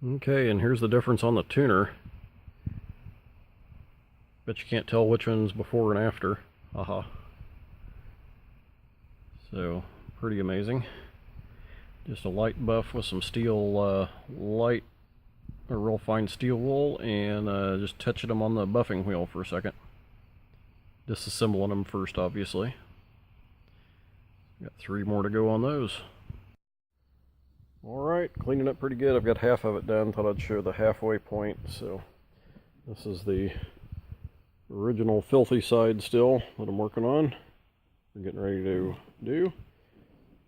Okay, and here's the difference on the tuner. Bet you can't tell which one's before and after. Haha. So, pretty amazing. Just a light buff with some steel, light or real fine steel wool, and just touching them on the buffing wheel for a second. Disassembling them first, obviously. Got 3 more to go on those. Alright, cleaning up pretty good. I've got half of it done. Thought I'd show the halfway point. So this is the original filthy side still that I'm working on. We're getting ready to do.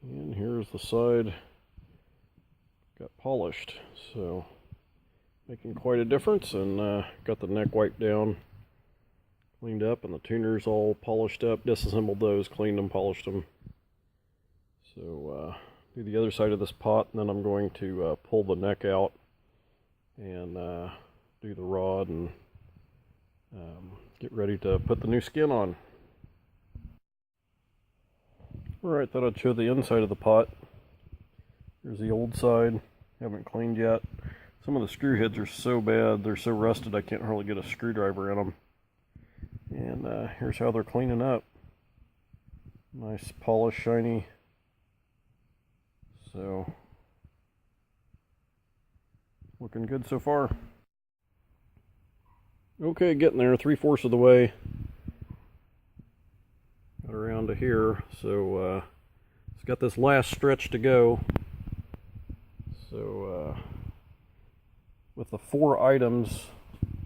And here's the side got polished. So making quite a difference, and got the neck wiped down, cleaned up, and the tuners all polished up. Disassembled those, cleaned them, polished them. So do the other side of this pot, and then I'm going to pull the neck out and do the rod and get ready to put the new skin on. Alright, thought I'd show the inside of the pot. Here's the old side, haven't cleaned yet. Some of the screw heads are so bad, they're so rusted I can't hardly get a screwdriver in them. And here's how they're cleaning up. Nice polished, shiny. So, looking good so far. Okay, getting there, 3/4 of the way. Got around to here, so it's got this last stretch to go. So, with the 4 items,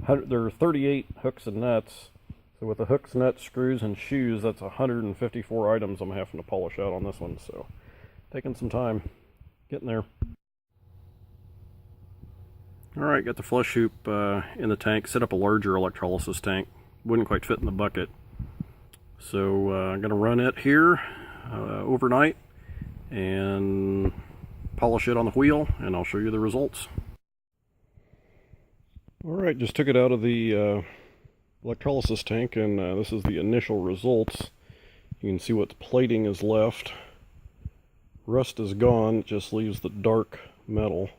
there are 38 hooks and nuts. So with the hooks, nuts, screws, and shoes, that's 154 items I'm having to polish out on this one. So, taking some time, getting there. Alright, got the flush hoop in the tank. Set up a larger electrolysis tank. Wouldn't quite fit in the bucket. So I'm going to run it here overnight and polish it on the wheel, and I'll show you the results. Alright, just took it out of the electrolysis tank, and this is the initial results. You can see what plating is left. Rust is gone, it just leaves the dark metal.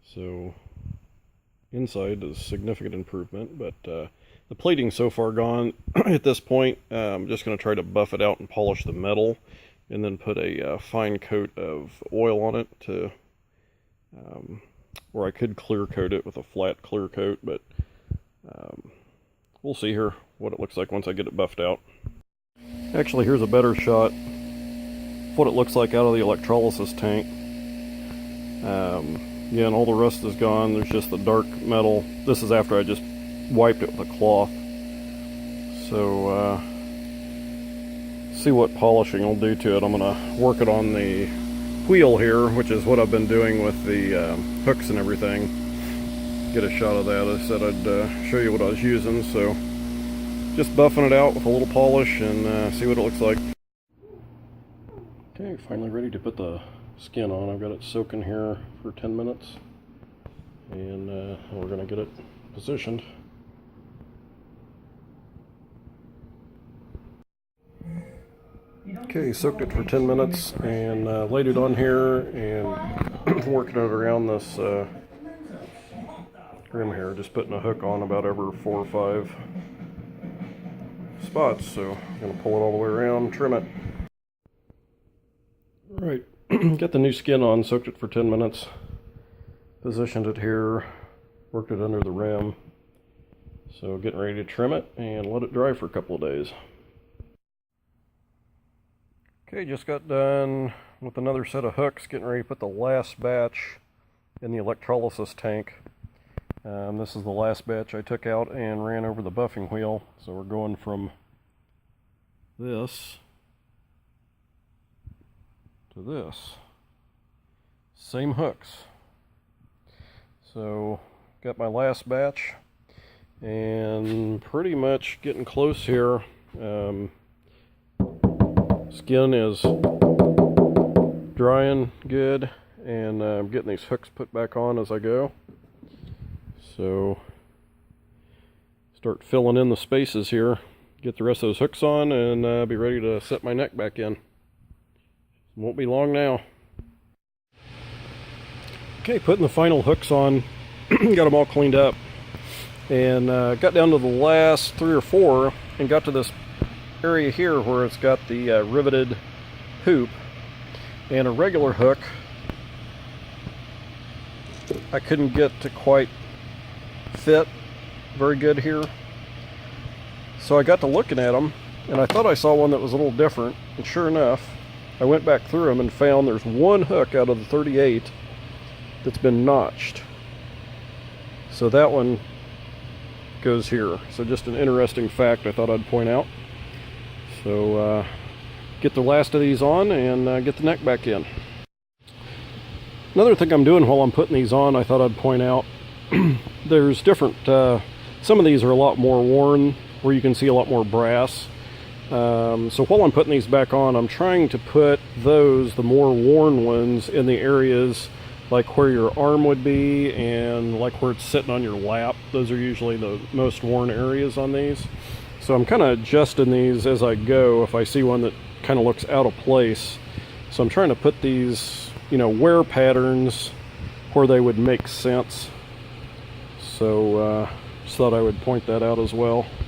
So inside is significant improvement, but the plating's so far gone. At this point, I'm just going to try to buff it out and polish the metal, and then put a fine coat of oil on it to, or I could clear coat it with a flat clear coat, but we'll see here what it looks like once I get it buffed out. Actually, here's a better shot of what it looks like out of the electrolysis tank. Yeah, and all the rust is gone. There's just the dark metal. This is after I just wiped it with a cloth. So, see what polishing will do to it. I'm going to work it on the wheel here, which is what I've been doing with the hooks and everything. Get a shot of that. I said I'd show you what I was using, so just buffing it out with a little polish and see what it looks like. Okay, finally ready to put the skin on. I've got it soaking here for 10 minutes, and we're going to get it positioned. Okay, soaked it for 10 minutes and laid it on here and working it around this rim here, just putting a hook on about every 4 or 5 spots. So I'm going to pull it all the way around, trim it. Alright, got the new skin on, soaked it for 10 minutes, positioned it here, worked it under the rim. So getting ready to trim it and let it dry for a couple of days. Okay, just got done with another set of hooks, getting ready to put the last batch in the electrolysis tank. This is the last batch I took out and ran over the buffing wheel. So we're going from this to this. Same hooks. So got my last batch and pretty much getting close here. Skin is drying good, and I'm getting these hooks put back on as I go. So start filling in the spaces here, get the rest of those hooks on, and be ready to set my neck back in. Won't be long now. Okay, putting the final hooks on, got them all cleaned up, and got down to the last 3 or 4 and got to this area here where it's got the riveted hoop, and a regular hook I couldn't get to quite fit very good here. So I got to looking at them, and I thought I saw one that was a little different, and sure enough I went back through them and found there's one hook out of the 38 that's been notched. So that one goes here. So just an interesting fact I thought I'd point out. So get the last of these on and get the neck back in. Another thing I'm doing while I'm putting these on, I thought I'd point out, there's different, some of these are a lot more worn, where you can see a lot more brass. So while I'm putting these back on, I'm trying to put those, the more worn ones, in the areas like where your arm would be and like where it's sitting on your lap. Those are usually the most worn areas on these. So I'm kind of adjusting these as I go if I see one that kind of looks out of place. So I'm trying to put these, you know, wear patterns where they would make sense. So just thought I would point that out as well.